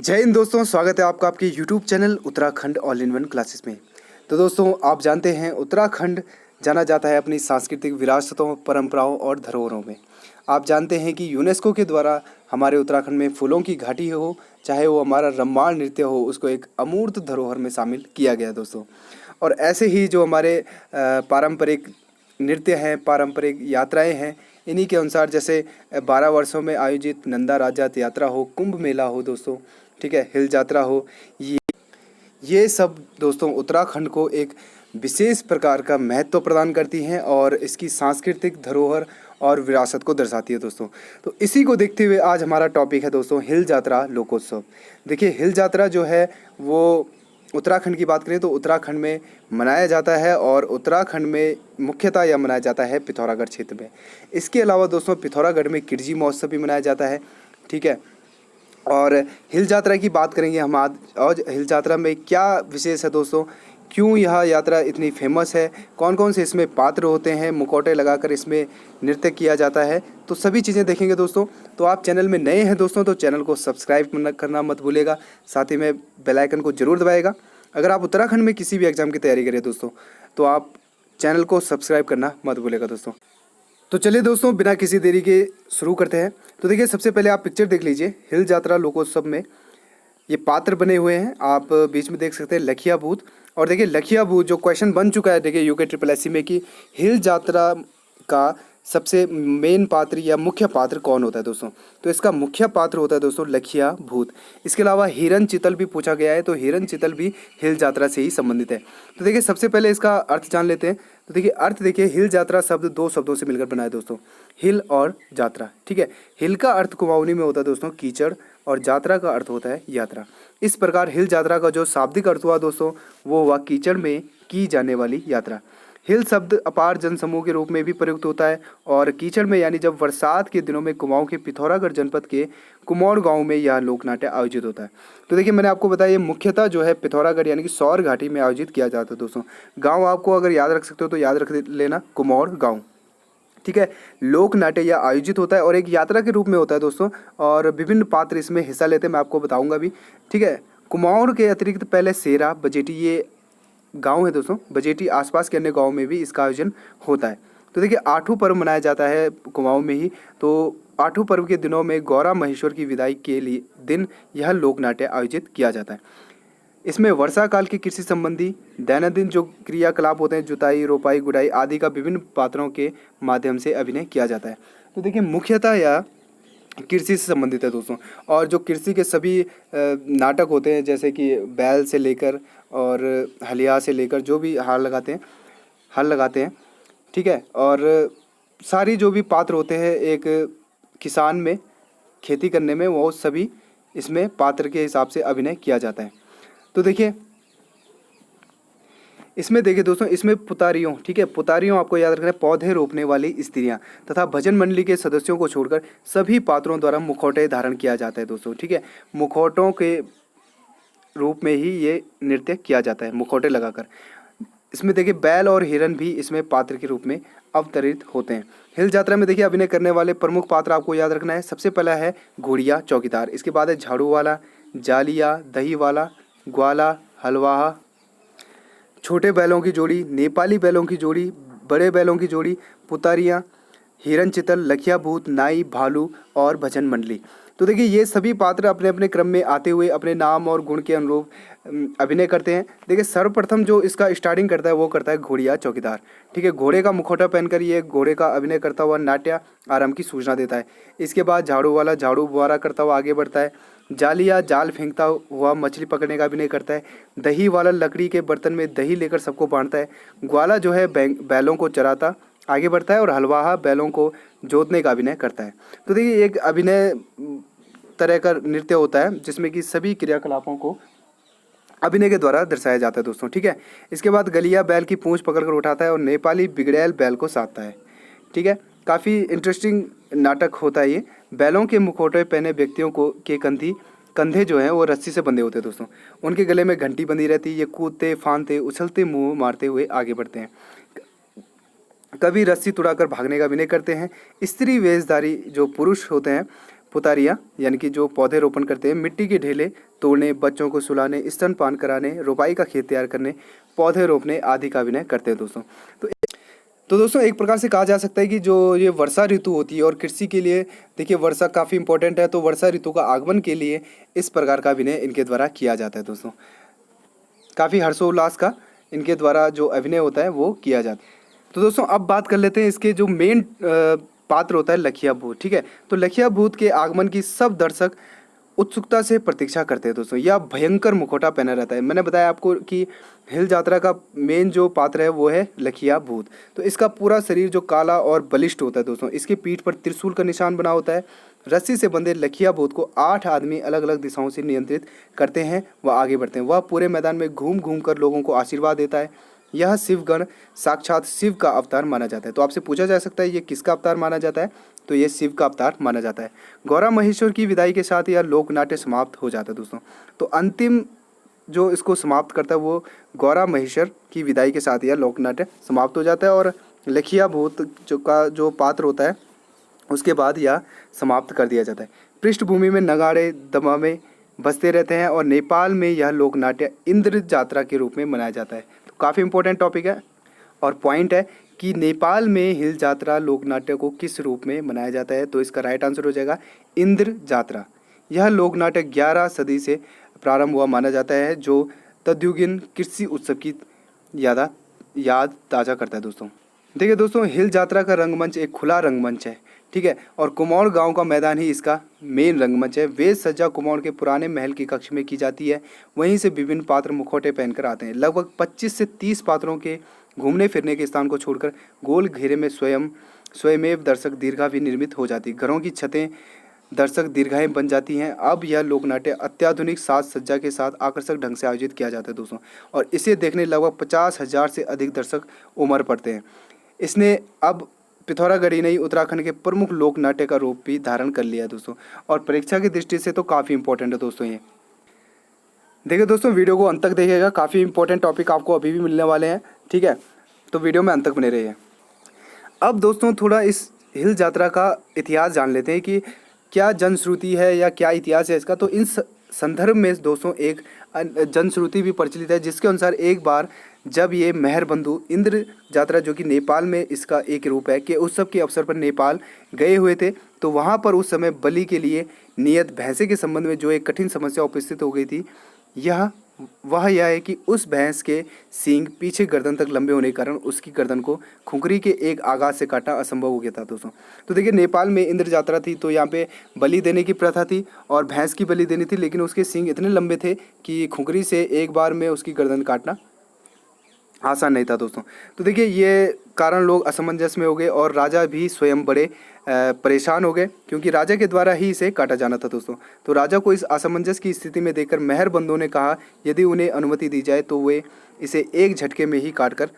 जय हिंद दोस्तों, स्वागत है आपका आपके YouTube channel Uttarakhand all in one classes में। तो दोस्तों, आप जानते हैं उत्तराखंड जाना जाता है अपनी सांस्कृतिक विरासतों, परंपराओं और धरोहरों में। आप जानते हैं कि यूनेस्को के द्वारा हमारे उत्तराखंड में फूलों की घाटी हो, चाहे वो हमारा रम्माण नृत्य हो, उसको एक अमूर्त धरोहर में शामिल किया गया दोस्तों। और ऐसे ही जो हमारे पारंपरिक नृत्य हैं, पारंपरिक यात्राएं हैं, इन्हीं के अनुसार जैसे 12 वर्षों में आयोजित नंदा राजात यात्रा हो, कुंभ मेला हो दोस्तों, ठीक है, हिल यात्रा हो, ये सब दोस्तों उत्तराखंड को एक विशेष प्रकार का महत्व प्रदान करती हैं और इसकी सांस्कृतिक धरोहर और विरासत को दर्शाती है दोस्तों। तो इसी को देखते हुए आज हमारा टॉपिक है दोस्तों हिल यात्रा लोकोत्सव। देखिए, हिल यात्रा जो है वो उत्तराखंड की बात करें तो उत्तराखंड में मनाया जाता है और उत्तराखंड में मुख्यतः यह मनाया जाता है पिथौरागढ़ क्षेत्र में। इसके अलावा दोस्तों पिथौरागढ़ में किरजी महोत्सव भी मनाया जाता है, ठीक है। और हिल यात्रा की बात करेंगे हम आज। और हिल यात्रा में क्या विशेष है दोस्तों, क्यों यह यात्रा इतनी फेमस है, कौन कौन से इसमें पात्र होते हैं, मुखौटे लगाकर इसमें नृत्य किया जाता है, तो सभी चीज़ें देखेंगे दोस्तों। तो आप चैनल में नए हैं दोस्तों तो चैनल को सब्सक्राइब करना मत भूलिएगा, साथ ही में बेल आइकन को जरूर दबाएगा। अगर आप उत्तराखंड में किसी भी एग्ज़ाम की तैयारी करें दोस्तों तो आप चैनल को सब्सक्राइब करना मत भूलिएगा दोस्तों। तो चलिए दोस्तों, बिना किसी देरी के शुरू करते हैं। तो देखिए, सबसे पहले आप पिक्चर देख लीजिए। हिल यात्रा लोकोत्सव में ये पात्र बने हुए हैं, आप बीच में देख सकते हैं लखिया भूत। और देखिए लखिया भूत जो क्वेश्चन बन चुका है देखिए यूके ट्रिपल एससी में कि हिल यात्रा का सबसे मेन पात्र या मुख्य पात्र कौन होता है दोस्तों, तो इसका मुख्य पात्र होता है दोस्तों लखिया भूत। इसके अलावा हिरन चितल भी पूछा गया है, तो हिरन चितल भी हिल यात्रा से ही संबंधित है। तो देखिए सबसे पहले इसका अर्थ जान लेते हैं। तो देखिए अर्थ देखिए, हिल यात्रा शब्द दो शब्दों से मिलकर बना है दोस्तों, हिल और यात्रा, ठीक है। हिल का अर्थ कुमाऊनी में होता है दोस्तों कीचड़, और यात्रा का अर्थ होता है यात्रा। इस प्रकार हिल यात्रा का जो शाब्दिक अर्थ हुआ दोस्तों वो हुआ कीचड़ में की जाने वाली यात्रा। हिल शब्द अपार जनसमूह के रूप में भी प्रयुक्त होता है और कीचड़ में यानी जब बरसात के दिनों में कुमाऊं के पिथौरागढ़ जनपद के कुमौर गांव में यह लोक नाट्य आयोजित होता है। तो देखिए मैंने आपको बताया ये मुख्यतः जो है पिथौरागढ़ यानी कि सौर घाटी में आयोजित किया जाता है दोस्तों। गाँव आपको अगर याद रख सकते हो तो याद रख लेना, कुमौर गाँव, ठीक है। लोक नाट्य यह आयोजित होता है और एक यात्रा के रूप में होता है दोस्तों, और विभिन्न पात्र इसमें हिस्सा लेते हैं, मैं आपको बताऊंगा भी, ठीक है। कुमाऊं के अतिरिक्त पहले सेरा, बजेटी ये गांव है दोस्तों, बजेटी आसपास के अन्य गाँव में भी इसका आयोजन होता है। तो देखिए आठों पर्व मनाया जाता है कुमाऊं में ही। तो आठों पर्व के दिनों में गौरा महेश्वर की विदाई के लिए दिन यह लोक नाट्य आयोजित किया जाता है। इसमें वर्षा काल की कृषि संबंधी दैनंदिन जो क्रियाकलाप होते हैं, जुताई, रोपाई, गुड़ाई आदि का विभिन्न पात्रों के माध्यम से अभिनय किया जाता है। तो देखिए मुख्यतः यह कृषि से संबंधित है दोस्तों, और जो कृषि के सभी नाटक होते हैं जैसे कि बैल से लेकर और हलिया से लेकर जो भी हल लगाते हैं, ठीक है। और सारी जो भी पात्र होते हैं एक किसान में खेती करने में, वो सभी इसमें पात्र के हिसाब से अभिनय किया जाता है। तो देखिए इसमें देखिए दोस्तों, इसमें पुतारियों, ठीक है, पुतारियों आपको याद रखना है, पौधे रोपने वाली स्त्रियां तथा भजन मंडली के सदस्यों को छोड़कर सभी पात्रों द्वारा मुखौटे धारण किया जाता है दोस्तों, ठीक है। मुखौटों के रूप में ही ये नृत्य किया जाता है, मुखौटे लगाकर। इसमें देखिए बैल और हिरन भी इसमें पात्र के रूप में अवतरित होते हैं। हिल यात्रा में देखिए अभिनय करने वाले प्रमुख पात्र आपको याद रखना है। सबसे पहला है घोड़िया चौकीदार, इसके बाद है झाड़ू वाला, जालिया, दही वाला, ग्वाला, हलवाहा, छोटे बैलों की जोड़ी, नेपाली बैलों की जोड़ी, बड़े बैलों की जोड़ी, पुतारियाँ, हिरन चितल, लखिया भूत, नाई, भालू और भजन मंडली। तो देखिए ये सभी पात्र अपने अपने क्रम में आते हुए अपने नाम और गुण के अनुरूप अभिनय करते हैं। देखिए सर्वप्रथम जो इसका स्टार्टिंग करता है वो करता है घोड़िया चौकीदार, ठीक है। घोड़े का मुखौटा पहनकर ये घोड़े का अभिनय करता हुआ नाट्य आरंभ की सूचना देता है। इसके बाद झाड़ू वाला झाड़ू बुआरा करता हुआ आगे बढ़ता है। जालिया जाल फेंकता हुआ मछली पकड़ने का अभिनय करता है। दही वाला लकड़ी के बर्तन में दही लेकर सबको बांटता है। ग्वाला जो है बैलों को चराता आगे बढ़ता है, और हलवाहा बैलों को जोतने का अभिनय करता है। तो देखिए एक अभिनय तरह का नृत्य होता है जिसमें कि सभी क्रियाकलापों को अभिनय के द्वारा दर्शाया जाता है दोस्तों, ठीक है। इसके बाद गलिया बैल की पूंछ पकड़कर उठाता है और नेपाली बिगड़ैल बैल को साधता है, ठीक है। काफ़ी इंटरेस्टिंग नाटक होता है ये। बैलों के मुखौटे पहने व्यक्तियों को के कंधे जो हैं वो रस्सी से बंधे होते हैं दोस्तों। उनके गले में घंटी बंधी रहती है। ये कूदते फांदते उछलते मुंह मारते हुए आगे बढ़ते हैं। कभी रस्सी तुड़ाकर भागने का अभिनय करते हैं। स्त्री वेशधारी जो पुरुष होते हैं पुतारियाँ यानी कि जो पौधे रोपण करते हैं, मिट्टी के ढेले तोड़ने, बच्चों को सुलाने, स्तनपान कराने, रोपाई का खेत तैयार करने, पौधे रोपने आदि का अभिनय करते हैं दोस्तों। तो दोस्तों एक प्रकार से कहा जा सकता है कि जो ये वर्षा ऋतु होती है और कृषि के लिए देखिए वर्षा काफ़ी इंपॉर्टेंट है, तो वर्षा ऋतु का आगमन के लिए इस प्रकार का अभिनय इनके द्वारा किया जाता है दोस्तों। काफ़ी हर्षोल्लास का इनके द्वारा जो अभिनय होता है वो किया जाता है। तो दोस्तों अब बात कर लेते हैं इसके जो मेन पात्र होता है लखिया भूत, ठीक है। तो लखिया भूत के आगमन की सब दर्शक उत्सुकता से प्रतीक्षा करते हैं दोस्तों। यह भयंकर मुखौटा पहना रहता है। मैंने बताया आपको कि हिल यात्रा का मेन जो पात्र है वो है लखिया भूत। तो इसका पूरा शरीर जो काला और बलिष्ठ होता है दोस्तों, इसकी पीठ पर त्रिशूल का निशान बना होता है। रस्सी से बंधे लखिया भूत को 8 आदमी अलग अलग दिशाओं से नियंत्रित करते हैं व आगे बढ़ते हैं। वह पूरे मैदान में घूम घूम कर लोगों को आशीर्वाद देता है। यह शिवगण साक्षात शिव का अवतार माना जाता है। तो आपसे पूछा जा सकता है ये किसका अवतार माना जाता है, तो ये शिव का अवतार माना जाता है। गौरा महेश्वर की विदाई के साथ यह लोक नाट्य समाप्त हो जाता है दोस्तों। तो अंतिम जो इसको समाप्त करता है वो गौरा महेश्वर की विदाई के साथ यह लोक नाट्य समाप्त हो जाता है और लखिया भूत जो पात्र होता है उसके बाद यह समाप्त कर दिया जाता है। पृष्ठभूमि में नगाड़े दमामे बजते रहते हैं और नेपाल में यह लोक नाट्य इंद्र यात्रा के रूप में मनाया जाता है। तो काफ़ी इंपॉर्टेंट टॉपिक है और पॉइंट है कि नेपाल में हिल यात्रा लोक नाट्य को किस रूप में मनाया जाता है, तो इसका राइट आंसर हो जाएगा इंद्र यात्रा। यह लोक नाट्य 11 सदी से प्रारंभ हुआ माना जाता है, जो तद्युगीन कृषि उत्सव की याद ताज़ा करता है दोस्तों। देखिए दोस्तों हिल यात्रा का रंगमंच एक खुला रंगमंच है, ठीक है, और कुमाऊं गांव का मैदान ही इसका मेन रंगमंच है। वेद सज्जा कुमाऊं के पुराने महल की कक्ष में की जाती है। वहीं से विभिन्न पात्र मुखौटे पहनकर आते हैं। लगभग 25 से 30 पात्रों के घूमने फिरने के स्थान को छोड़कर गोल घेरे में स्वयमेव दर्शक दीर्घा भी निर्मित हो जाती। घरों की छतें दर्शक दीर्घाएं बन जाती हैं। अब यह लोकनाट्य अत्याधुनिक साज सज्जा के साथ आकर्षक ढंग से आयोजित किया जाता है दोस्तों, और इसे देखने लगभग 50,000 से अधिक दर्शक उमड़ पड़ते हैं। इसने अब पिथौरागढ़ ही नहीं उत्तराखंड के प्रमुख लोक नाट्य का रूप भी धारण कर लिया है दोस्तों, और परीक्षा की दृष्टि से तो काफ़ी इंपॉर्टेंट है दोस्तों ये। देखिए दोस्तों वीडियो को अंत तक देखिएगा, काफ़ी इंपॉर्टेंट टॉपिक आपको अभी भी मिलने वाले हैं, ठीक है, तो वीडियो में अंत तक बने रहिए। अब दोस्तों थोड़ा इस हिल यात्रा का इतिहास जान लेते हैं कि क्या जनश्रुति है या क्या इतिहास है इसका। तो इन संदर्भ में दोस्तों एक जनश्रुति भी प्रचलित है, जिसके अनुसार एक बार जब ये मेहरबंधु इंद्र यात्रा जो कि नेपाल में इसका एक रूप है कि उत्सव के अवसर पर नेपाल गए हुए थे, तो वहाँ पर उस समय बलि के लिए नियत भैंसे के संबंध में जो एक कठिन समस्या उपस्थित हो गई थी, यह है कि उस भैंस के सींग पीछे गर्दन तक लंबे होने के कारण उसकी गर्दन को खुंखरी के एक आगाज से काटना असंभव हो गया था दोस्तों। तो देखिए नेपाल में इंद्र यात्रा थी, तो यहाँ पे बलि देने की प्रथा थी और भैंस की बलि देनी थी, लेकिन उसके सींग इतने लंबे थे कि खुंखरी से एक बार में उसकी गर्दन काटना आसान नहीं था दोस्तों। तो देखिए ये कारण लोग असमंजस में हो गए और राजा भी स्वयं बड़े परेशान हो गए, क्योंकि राजा के द्वारा ही इसे काटा जाना था दोस्तों। तो राजा को इस असमंजस की स्थिति में देखकर मेहरबंदों ने कहा यदि उन्हें अनुमति दी जाए तो वे इसे एक झटके में ही काट कर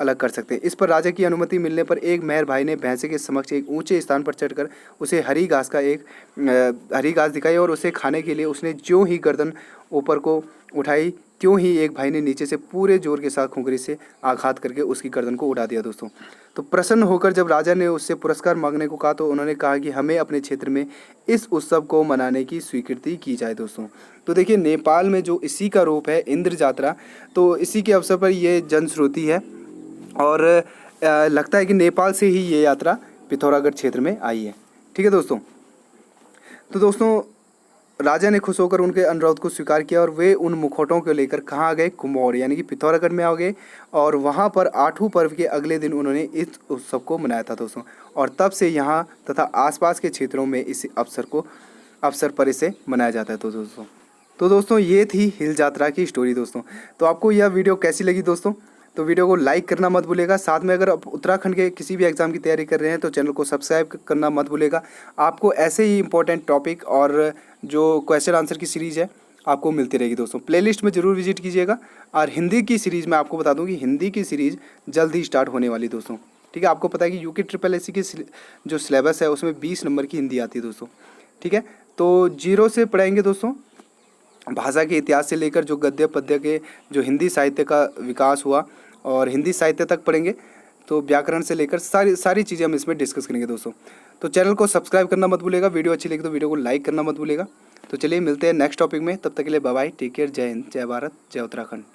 अलग कर सकते हैं। इस पर राजा की अनुमति मिलने पर एक मेहर भाई ने भैंसे के समक्ष एक ऊंचे स्थान पर चढ़कर उसे हरी घास दिखाई और उसे खाने के लिए उसने ज्यों ही गर्दन ऊपर को उठाई त्यों ही एक भाई ने नीचे से पूरे जोर के साथ खुंखरी से आघात करके उसकी गर्दन को उड़ा दिया दोस्तों। तो प्रसन्न होकर जब राजा ने उससे पुरस्कार मांगने को कहा, तो उन्होंने कहा कि हमें अपने क्षेत्र में इस उत्सव को मनाने की स्वीकृति की जाए दोस्तों। तो देखिए नेपाल में जो इसी का रूप है इंद्र यात्रा, तो इसी के अवसर पर ये जनश्रुति है और लगता है कि नेपाल से ही ये यात्रा पिथौरागढ़ क्षेत्र में आई है, ठीक है दोस्तों। तो दोस्तों राजा ने खुश होकर उनके अनुरोध को स्वीकार किया और वे उन मुखौटों को लेकर कहाँ गए, कुमाऊं यानी कि पिथौरागढ़ में आ गए, और वहाँ पर आठवें पर्व के अगले दिन उन्होंने इस उत्सव को मनाया था दोस्तों। और तब से यहाँ तथा आसपास के क्षेत्रों में इस अवसर पर इसे मनाया जाता है तो दोस्तों ये थी हिल यात्रा की स्टोरी दोस्तों। तो आपको यह वीडियो कैसी लगी दोस्तों, तो वीडियो को लाइक करना मत भूलेगा। साथ में अगर आप उत्तराखंड के किसी भी एग्ज़ाम की तैयारी कर रहे हैं तो चैनल को सब्सक्राइब करना मत भूलेगा। आपको ऐसे ही इंपॉर्टेंट टॉपिक और जो क्वेश्चन आंसर की सीरीज़ है आपको मिलती रहेगी दोस्तों। प्लेलिस्ट में ज़रूर विजिट कीजिएगा। और हिंदी की सीरीज़ में आपको बता दूं कि हिंदी की सीरीज़ जल्द ही स्टार्ट होने वाली दोस्तों, ठीक है। आपको पता है कि UKSSC की जो सिलेबस है उसमें 20 नंबर की हिंदी आती है दोस्तों, ठीक है। तो 0 से पढ़ाएंगे दोस्तों, भाषा के इतिहास से लेकर जो गद्य पद्य के जो हिंदी साहित्य का विकास हुआ और हिंदी साहित्य तक पढ़ेंगे, तो व्याकरण से लेकर सारी चीज़ें हम इसमें डिस्कस करेंगे दोस्तों। तो चैनल को सब्सक्राइब करना मत भूलेगा। वीडियो अच्छी लगी तो वीडियो को लाइक करना मत भूलेगा। तो तो चलिए मिलते हैं नेक्स्ट टॉपिक में, तब तक के लिए बाय बाय, टेक केयर, जय हिंद, जय भारत, जय उत्तराखंड।